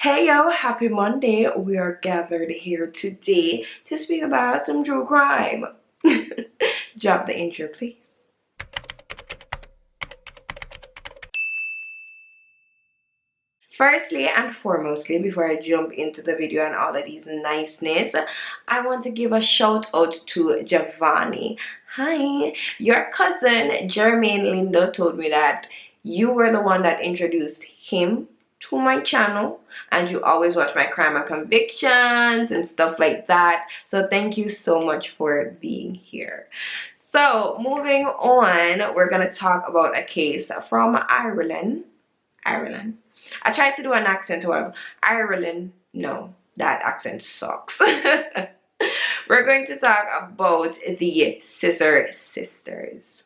Hey yo, happy Monday. We are gathered here today to speak about some true crime. Drop the intro, please. Firstly and foremostly, before I jump into the video and all of these niceness, I want to give a shout out to Giovanni. Hi, your cousin Jermaine Linda told me that you were the one that introduced him to my channel, and you always watch my crime and convictions and stuff like that. So thank you so much for being here. So moving on, we're gonna talk about a case from Ireland. I tried to do an accent of Ireland. No, that accent sucks. We're going to talk about the Scissor sisters.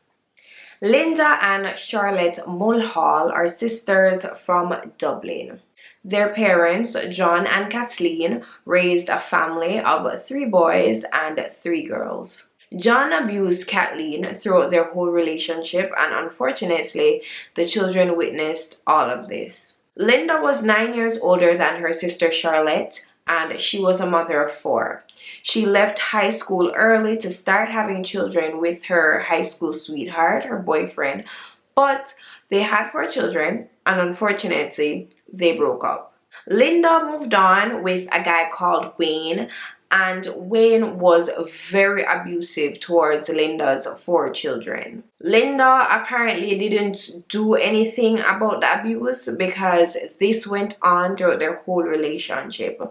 Linda and Charlotte Mulhall are sisters from Dublin. Their parents, John and Kathleen, raised a family of 3 boys and 3 girls. John abused Kathleen throughout their whole relationship, and unfortunately, the children witnessed all of this. Linda was 9 years older than her sister Charlotte, and she was a mother of 4. She left high school early to start having children with her high school sweetheart, her boyfriend, but they had 4 children, and unfortunately, they broke up. Linda moved on with a guy called Wayne, and Wayne was very abusive towards Linda's 4 children. Linda apparently didn't do anything about the abuse because this went on throughout their whole relationship.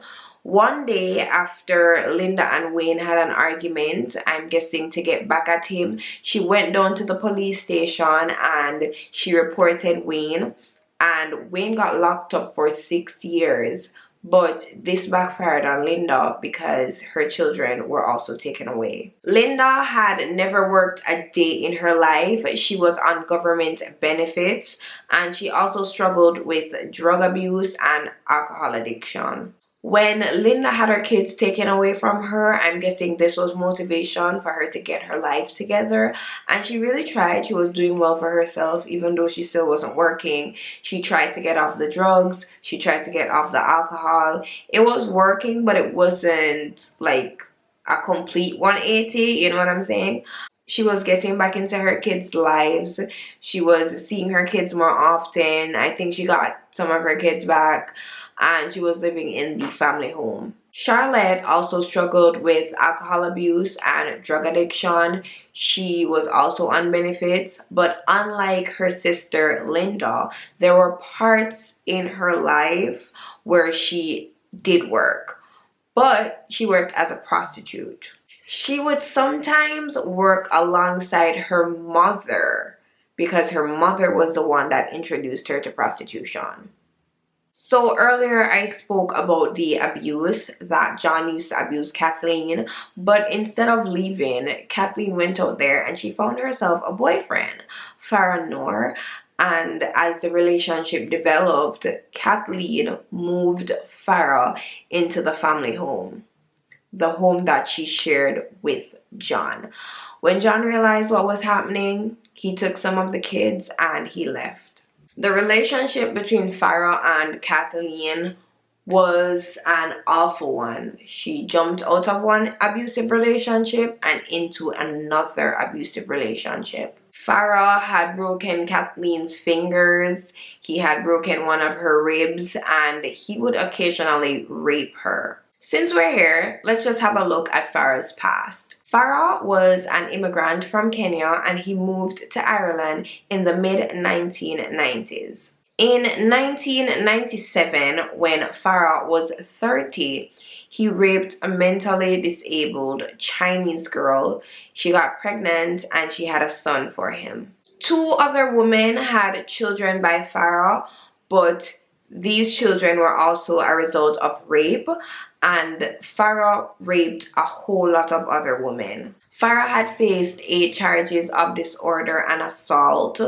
One day after Linda and Wayne had an argument, I'm guessing to get back at him, she went down to the police station and she reported Wayne, and Wayne got locked up for 6 years. But this backfired on Linda because her children were also taken away. Linda had never worked a day in her life. She was on government benefits, and she also struggled with drug abuse and alcohol addiction. When Linda had her kids taken away from her, I'm guessing this was motivation for her to get her life together. And she really tried. She was doing well for herself, even though she still wasn't working. She tried to get off the drugs. She tried to get off the alcohol. It was working, but it wasn't like a complete 180, you know what I'm saying? She was getting back into her kids' lives. She was seeing her kids more often. I think she got some of her kids back, and she was living in the family home. Charlotte also struggled with alcohol abuse and drug addiction. She was also on benefits, but unlike her sister Linda, there were parts in her life where she did work, but she worked as a prostitute. She would sometimes work alongside her mother because her mother was the one that introduced her to prostitution. So earlier I spoke about the abuse that John used to abuse Kathleen, but instead of leaving, Kathleen went out there and she found herself a boyfriend, Farah, and as the relationship developed, Kathleen moved Farah into the family home, the home that she shared with John. When John realized what was happening, he took some of the kids and he left. The relationship between Farah and Kathleen was an awful one. She jumped out of one abusive relationship and into another abusive relationship. Farah had broken Kathleen's fingers, he had broken one of her ribs, and he would occasionally rape her. Since we're here, let's just have a look at Farah's past. Farah was an immigrant from Kenya, and he moved to Ireland in the mid-1990s. In 1997, when Farah was 30, he raped a mentally disabled Chinese girl. She got pregnant and she had a son for him. 2 other women had children by Farah, but these children were also a result of rape, and Farah raped a whole lot of other women. Farah had faced 8 charges of disorder and assault,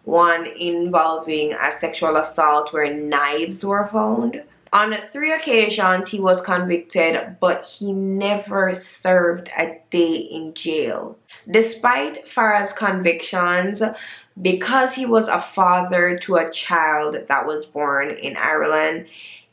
one involving a sexual assault where knives were found. On 3 occasions he was convicted, but he never served a day in jail. Despite Farah's convictions, because he was a father to a child that was born in Ireland,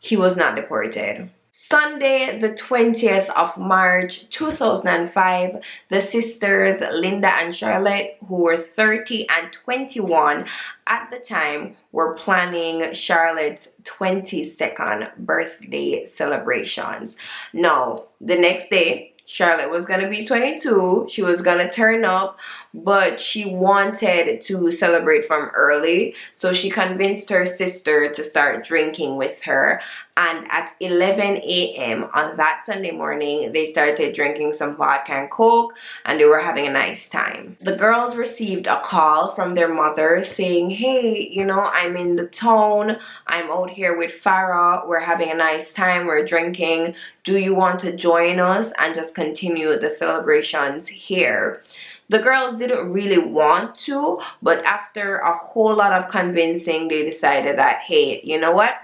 he was not deported. Sunday, the 20th of March 2005, the sisters Linda and Charlotte, who were 30 and 21 at the time, were planning Charlotte's 22nd birthday celebrations. Now, the next day, Charlotte was going to be 22. She was going to turn up, but she wanted to celebrate from early. So she convinced her sister to start drinking with her. And at 11 a.m. on that Sunday morning, they started drinking some vodka and coke, and they were having a nice time. The girls received a call from their mother saying, hey, you know, I'm in the town. I'm out here with Farah. We're having a nice time. We're drinking. Do you want to join us and just continue the celebrations here? The girls didn't really want to, but after a whole lot of convincing, they decided that, hey, you know what?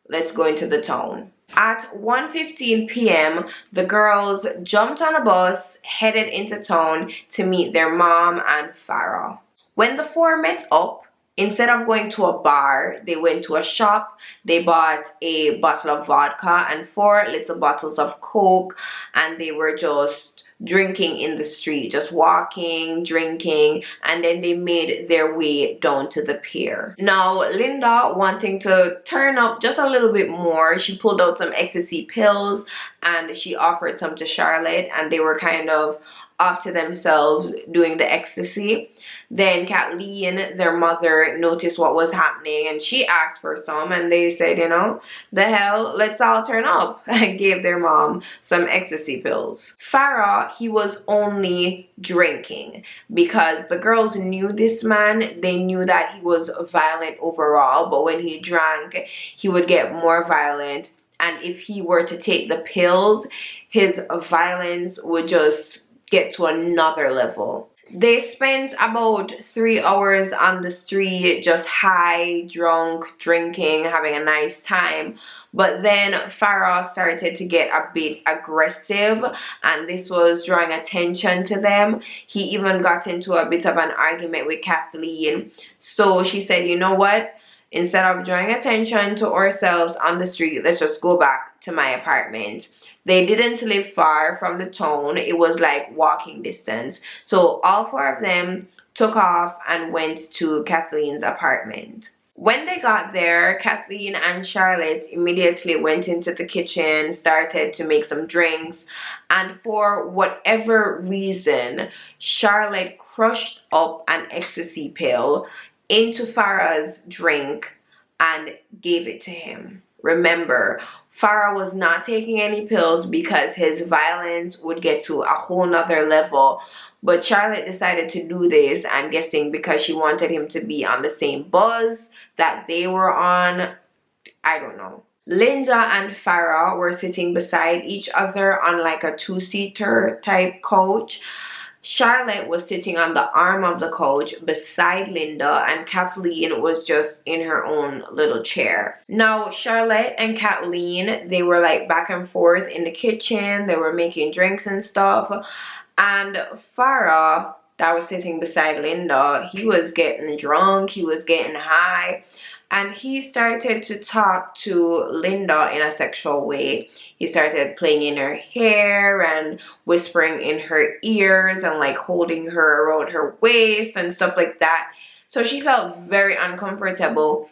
Let's go into the town. At 1:15 p.m., the girls jumped on a bus, headed into town to meet their mom and Farah. When the four met up, instead of going to a bar, they went to a shop. They bought a bottle of vodka and 4 little bottles of Coke, and they were just drinking in the street, just walking, drinking, and then they made their way down to the pier. Now, Linda, wanting to turn up just a little bit more, she pulled out some ecstasy pills and she offered some to Charlotte, and they were kind of off to themselves doing the ecstasy. Then Kathleen, their mother, noticed what was happening and she asked for some, and they said, you know, the hell, let's all turn up, and gave their mom some ecstasy pills. Farah, he was only drinking because the girls knew this man. They knew that he was violent overall, but when he drank, he would get more violent, and if he were to take the pills, his violence would just get to another level. They spent about 3 hours on the street, just high, drunk, drinking, having a nice time. But then Farah started to get a bit aggressive, and this was drawing attention to them. He even got into a bit of an argument with Kathleen. So she said, you know what? Instead of drawing attention to ourselves on the street, let's just go back to my apartment. They didn't live far from the town. It was like walking distance. So all 4 of them took off and went to Kathleen's apartment. When they got there, Kathleen and Charlotte immediately went into the kitchen, started to make some drinks, and for whatever reason, Charlotte crushed up an ecstasy pill into Farah's drink and gave it to him. Remember, Farah was not taking any pills because his violence would get to a whole nother level. But Charlotte decided to do this, I'm guessing because she wanted him to be on the same buzz that they were on. I don't know. Linda and Farah were sitting beside each other on like a 2-seater type coach. Charlotte was sitting on the arm of the couch beside Linda, and Kathleen was just in her own little chair. Now, Charlotte and Kathleen, they were like back and forth in the kitchen. They were making drinks and stuff. And Farah, that was sitting beside Linda, he was getting drunk. He was getting high. And he started to talk to Linda in a sexual way. He started playing in her hair and whispering in her ears and like holding her around her waist and stuff like that. So she felt very uncomfortable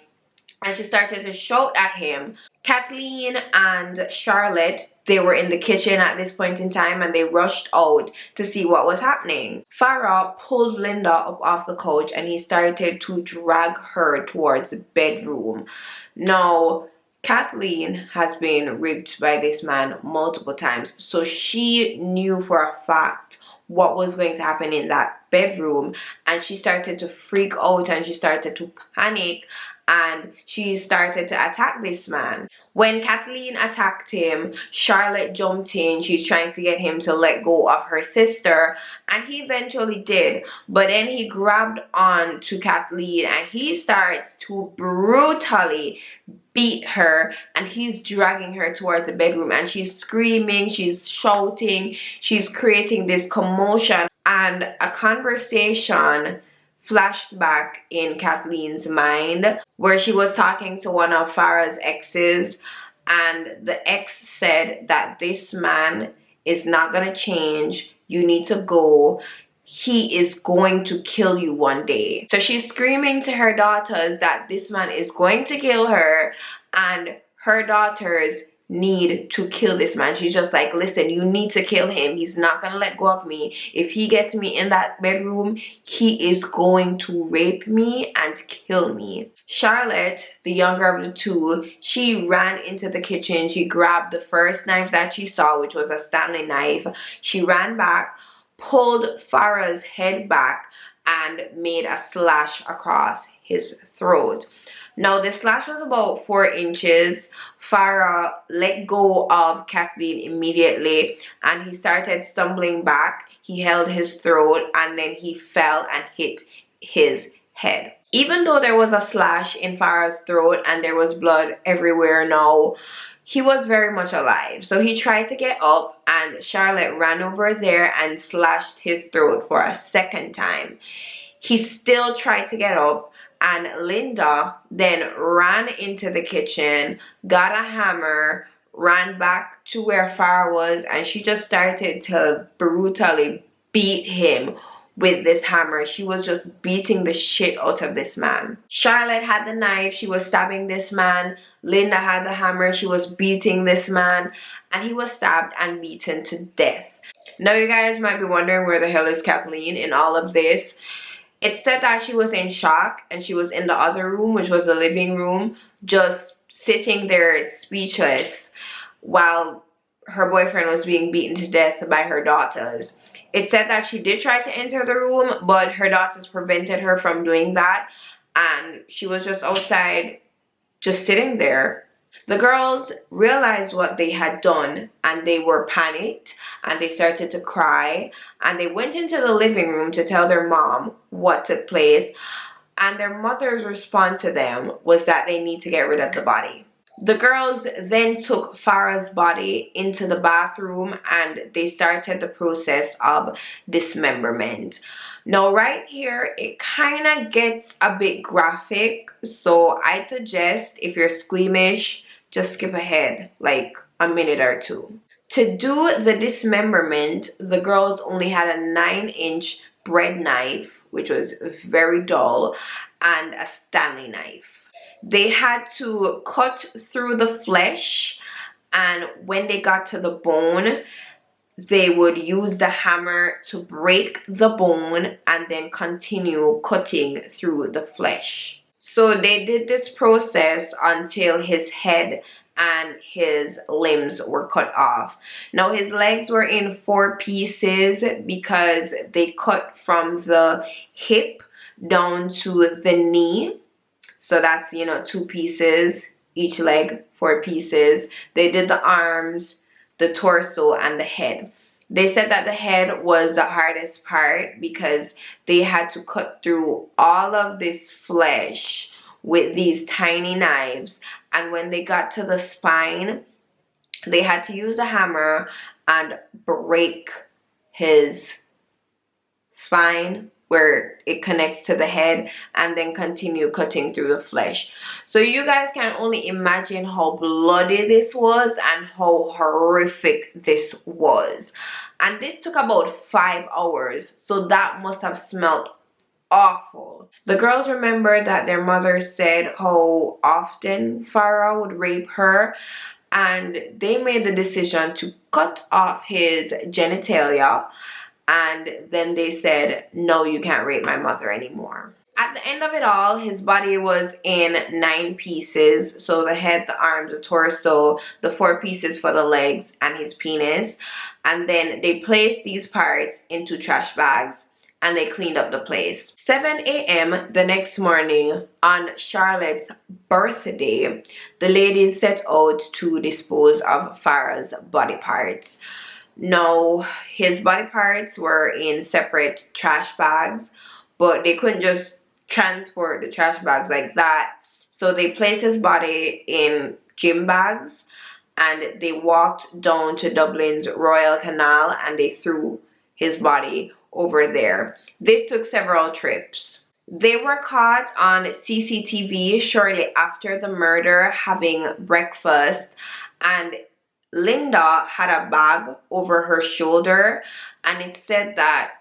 and she started to shout at him. Kathleen and Charlotte, they were in the kitchen at this point in time, and they rushed out to see what was happening. Farah pulled Linda up off the couch and he started to drag her towards the bedroom. Now, Kathleen has been raped by this man multiple times, so she knew for a fact what was going to happen in that bedroom, and she started to freak out and she started to panic and she started to attack this man. When Kathleen attacked him, Charlotte jumped in. She's trying to get him to let go of her sister, and he eventually did. But then he grabbed on to Kathleen and he starts to brutally beat her, and he's dragging her towards the bedroom, and she's screaming, she's shouting, she's creating this commotion, and a conversation flashed back in Kathleen's mind where she was talking to one of Farah's exes, and the ex said that this man is not going to change. You need to go. He is going to kill you one day. So she's screaming to her daughters that this man is going to kill her, and her daughters need to kill this man. She's just like, listen, you need to kill him. He's not gonna let go of me. If he gets me in that bedroom, he is going to rape me and kill me. Charlotte, the younger of the two, she ran into the kitchen. She grabbed the first knife that she saw, which was a Stanley knife. She ran back, pulled Farah's head back, and made a slash across his throat. Now, the slash was about 4 inches. Farah let go of Kathleen immediately, and he started stumbling back. He held his throat, and then he fell and hit his head. Even though there was a slash in Farah's throat and there was blood everywhere now, he was very much alive. So he tried to get up, and Charlotte ran over there and slashed his throat for a second time. He still tried to get up, and Linda then ran into the kitchen, got a hammer, ran back to where Farah was, and she just started to brutally beat him with this hammer. She was just beating the shit out of this man. Charlotte had the knife. She was stabbing this man. Linda had the hammer. She was beating this man, and he was stabbed and beaten to death. Now, you guys might be wondering, where the hell is Kathleen in all of this? It said that she was in shock, and she was in the other room, which was the living room, just sitting there speechless while her boyfriend was being beaten to death by her daughters. It said that she did try to enter the room, but her daughters prevented her from doing that, and she was just outside, just sitting there. The girls realized what they had done, and they were panicked, and they started to cry, and they went into the living room to tell their mom what took place, and their mother's response to them was that they need to get rid of the body. The girls then took Farah's body into the bathroom, and they started the process of dismemberment. Now, right here, it kind of gets a bit graphic, so I suggest, if you're squeamish, just skip ahead like a minute or two. To do the dismemberment, the girls only had a 9-inch bread knife, which was very dull, and a Stanley knife. They had to cut through the flesh, and when they got to the bone, they would use the hammer to break the bone and then continue cutting through the flesh. So they did this process until his head and his limbs were cut off. Now, his legs were in 4 pieces because they cut from the hip down to the knee. So that's, 2 pieces, each leg, 4 pieces. They did the arms, the torso, and the head. They said that the head was the hardest part because they had to cut through all of this flesh with these tiny knives. And when they got to the spine, they had to use a hammer and break his spine where it connects to the head, and then continue cutting through the flesh. So you guys can only imagine how bloody this was and how horrific this was. And this took about 5 hours, so that must have smelled awful. The girls remembered that their mother said how often Farah would rape her, and they made the decision to cut off his genitalia. And then they said, no, you can't rape my mother anymore. At the end of it all, his body was in 9 pieces. So the head, the arms, the torso, the 4 pieces for the legs, and his penis. And then they placed these parts into trash bags, and they cleaned up the place. 7 a.m. the next morning, on Charlotte's birthday, the ladies set out to dispose of Farah's body parts. No, his body parts were in separate trash bags, but they couldn't just transport the trash bags like that. So they placed his body in gym bags, and they walked down to Dublin's Royal Canal, and they threw his body over there. This took several trips. They were caught on CCTV shortly after the murder having breakfast, and Linda had a bag over her shoulder, and it said that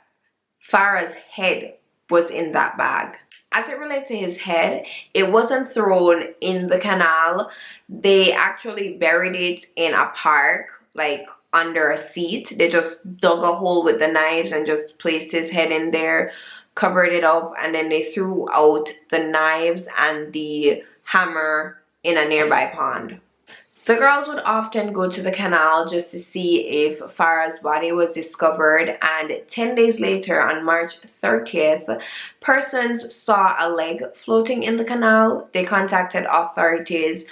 Farah's head was in that bag. As it relates to his head, it wasn't thrown in the canal. They actually buried it in a park, like under a seat. They just dug a hole with the knives and just placed his head in there, covered it up, and then they threw out the knives and the hammer in a nearby pond. The girls would often go to the canal just to see if Farah's body was discovered, and 10 days later, on March 30th, persons saw a leg floating in the canal. They contacted authorities,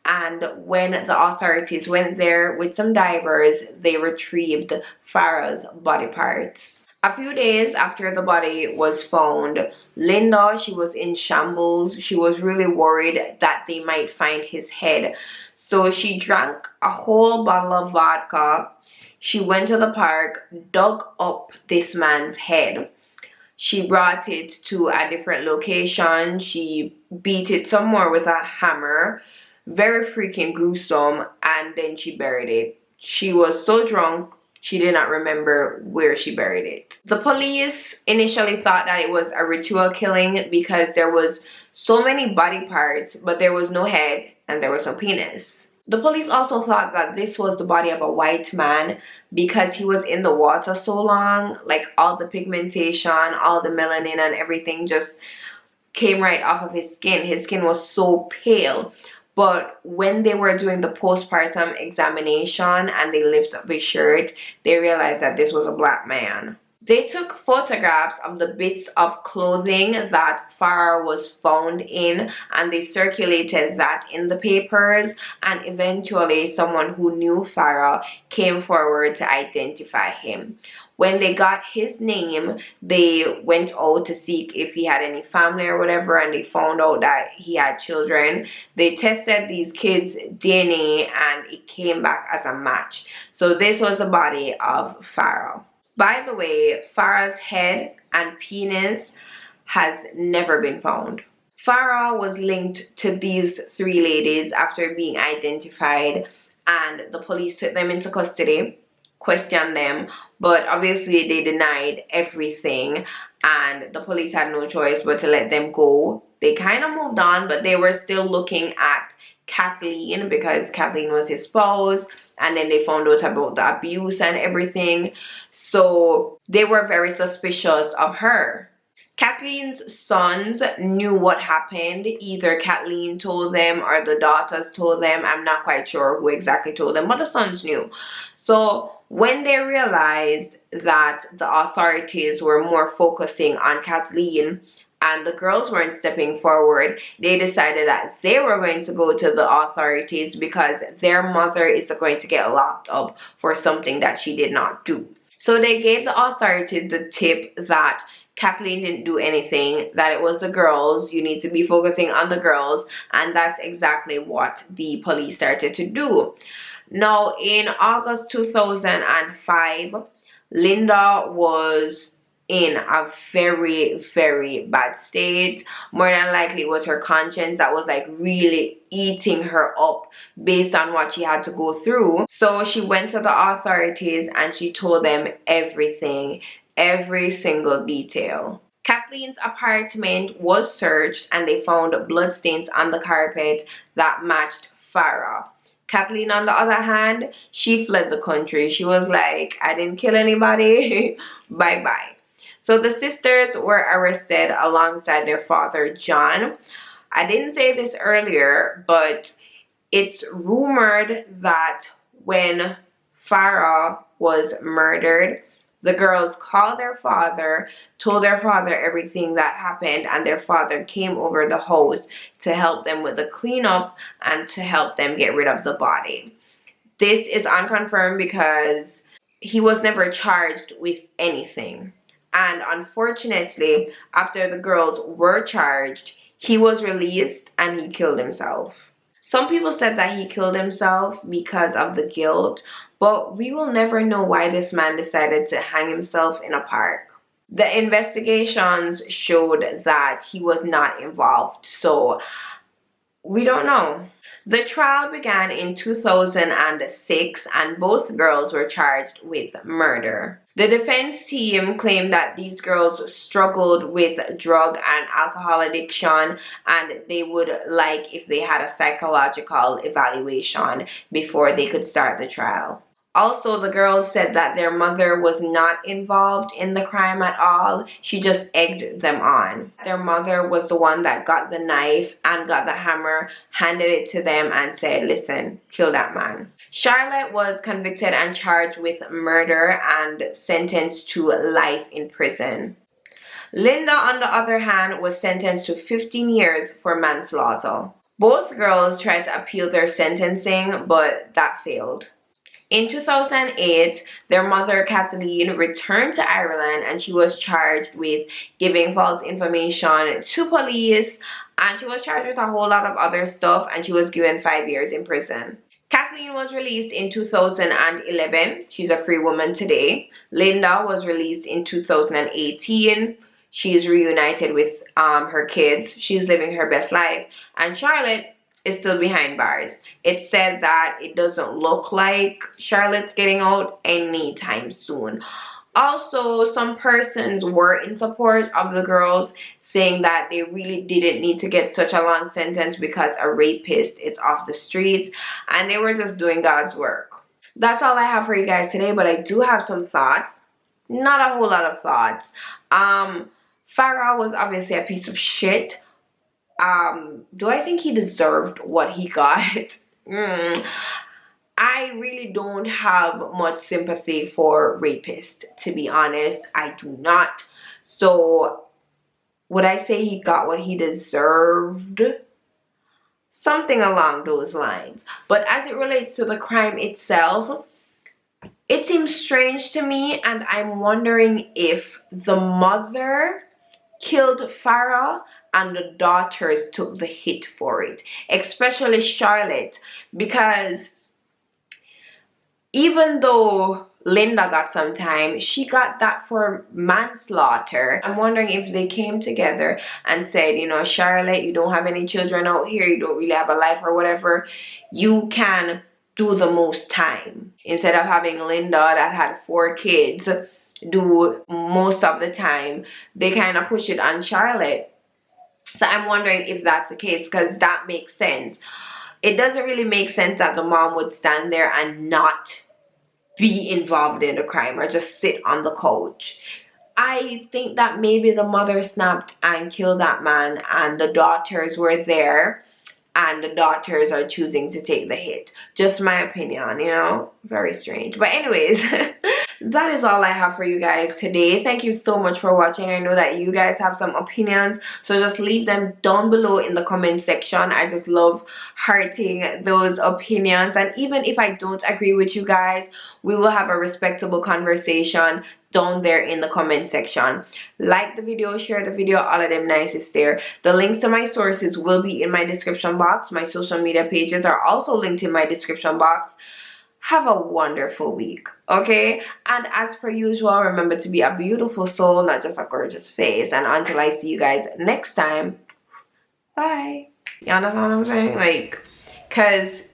and when the authorities went there with some divers, they retrieved Farah's body parts. A few days after the body was found, Linda, she was in shambles. She was really worried that they might find his head. So she drank a whole bottle of vodka. She went to the park, dug up this man's head. She brought it to a different location. She beat it some more with a hammer. Very freaking gruesome. And then she buried it. She was so drunk, she did not remember where she buried it. The police initially thought that it was a ritual killing because there was so many body parts, but there was no head and there was no penis. The police also thought that this was the body of a white man because he was in the water so long, like all the pigmentation, all the melanin and everything just came right off of his skin. His skin was so pale. But when they were doing the postpartum examination and they lifted up his shirt, they realized that this was a black man. They took photographs of the bits of clothing that Farah was found in, and they circulated that in the papers, and eventually someone who knew Farah came forward to identify him. When they got his name, they went out to seek if he had any family or whatever, and they found out that he had children. They tested these kids' DNA and it came back as a match. So this was the body of Farah. By the way, Farah's head and penis has never been found. Farah was linked to these three ladies after being identified, and the police took them into custody, questioned them, but obviously they denied everything, and the police had no choice but to let them go. They kind of moved on, but they were still looking at Kathleen because Kathleen was his spouse, and then they found out about the abuse and everything, so they were very suspicious of her. Kathleen's sons knew what happened. Either Kathleen told them or the daughters told them. I'm not quite sure who exactly told them, but the sons knew. So when they realized that the authorities were more focusing on Kathleen and the girls weren't stepping forward, they decided that they were going to go to the authorities because their mother is going to get locked up for something that she did not do. So they gave the authorities the tip that Kathleen didn't do anything, that it was the girls. You need to be focusing on the girls, and that's exactly what the police started to do. Now, in August 2005, Linda was in a very, very bad state. More than likely it was her conscience that was like really eating her up based on what she had to go through. So she went to the authorities and she told them everything, every single detail. Kathleen's apartment was searched and they found bloodstains on the carpet that matched Farah. Kathleen, on the other hand, she fled the country. She was like, I didn't kill anybody, bye-bye. So the sisters were arrested alongside their father, John. I didn't say this earlier, but it's rumored that when Farah was murdered, the girls called their father, told their father everything that happened, and their father came over the house to help them with the cleanup and to help them get rid of the body. This is unconfirmed because he was never charged with anything. And unfortunately, after the girls were charged, he was released and he killed himself. Some people said that he killed himself because of the guilt, but we will never know why this man decided to hang himself in a park. The investigations showed that he was not involved, so we don't know. The trial began in 2006 and both girls were charged with murder. The defense team claimed that these girls struggled with drug and alcohol addiction and they would like if they had a psychological evaluation before they could start the trial. Also, the girls said that their mother was not involved in the crime at all. She just egged them on. Their mother was the one that got the knife and got the hammer, handed it to them and said, listen, kill that man. Charlotte was convicted and charged with murder and sentenced to life in prison. Linda, on the other hand, was sentenced to 15 years for manslaughter. Both girls tried to appeal their sentencing, but that failed. In 2008, their mother, Kathleen, returned to Ireland and she was charged with giving false information to police and she was charged with a whole lot of other stuff and she was given 5 years in prison. Kathleen was released in 2011. She's a free woman today. Linda was released in 2018. She's reunited with her kids. She's living her best life. And Charlotte is still behind bars. It said that it doesn't look like Charlotte's getting out anytime soon. Also, some persons were in support of the girls, saying that they really didn't need to get such a long sentence because a rapist is off the streets and they were just doing God's work. That's all I have for you guys today, but I do have some thoughts. Not a whole lot of thoughts. Farah was obviously a piece of shit. Do I think he deserved what he got? I really don't have much sympathy for rapists, to be honest. I do not. So, would I say he got what he deserved? Something along those lines. But as it relates to the crime itself, it seems strange to me, and I'm wondering if the mother killed Farah and the daughters took the hit for it, especially Charlotte, because even though Linda got some time, she got that for manslaughter. I'm wondering if they came together and said, you know, Charlotte, you don't have any children out here, you don't really have a life or whatever, you can do the most time. Instead of having Linda that had 4 kids do most of the time, they kind of push it on Charlotte. So I'm wondering if that's the case, because that makes sense. It doesn't really make sense that the mom would stand there and not be involved in the crime or just sit on the couch. I think that maybe the mother snapped and killed that man and the daughters were there and the daughters are choosing to take the hit. Just my opinion, you know? Very strange. But anyways, that is all I have for you guys today. Thank you so much for watching. I know that you guys have some opinions, so just leave them down below in the comment section. I just love hearting those opinions, and even if I don't agree with you guys, we will have a respectable conversation down there in the comment section. Like the video, share the video, all of them nice is there. The links to my sources will be in my description box. My social media pages are also linked in my description box. Have a wonderful week, okay? And as per usual, remember to be a beautiful soul, not just a gorgeous face. And until I see you guys next time, bye. You understand what I'm saying? Like, because